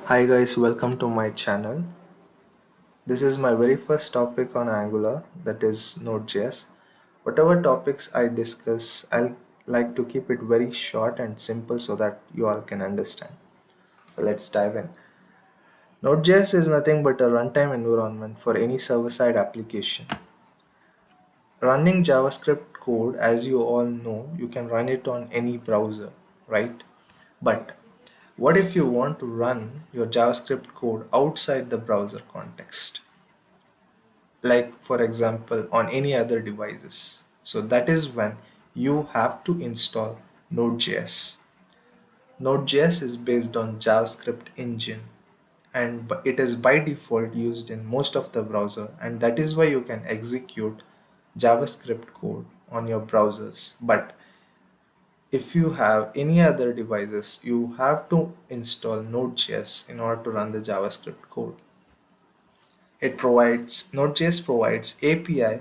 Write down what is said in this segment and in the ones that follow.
Hi guys, welcome to my channel. This is my very first topic on Angular, that is Node.js. Whatever topics I discuss, I'll like to keep it very short and simple so that you all can understand. So let's dive in. Node.js is nothing but a runtime environment for any server-side application. Running JavaScript code, as you all know, you can run it on any browser, right? But what if you want to run your JavaScript code outside the browser context? Like for example on any other devices. So that is when you have to install Node.js. Node.js is based on JavaScript engine and it is by default used in most of the browser, and that is why you can execute JavaScript code on your browsers. But if you have any other devices, you have to install Node.js in order to run the JavaScript code. Node.js provides API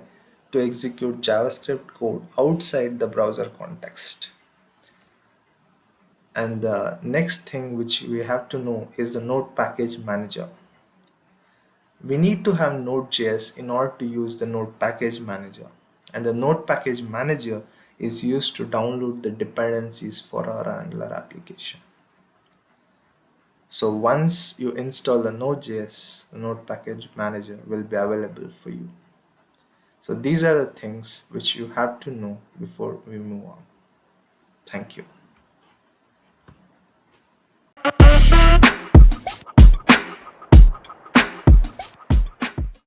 to execute JavaScript code outside the browser context. And the next thing which we have to know is the Node Package Manager. We need to have Node.js in order to use the Node Package Manager. And the Node Package Manager is used to download the dependencies for our Angular application. So once you install the Node.js, the Node Package Manager will be available for you. So these are the things which you have to know before we move on. Thank you.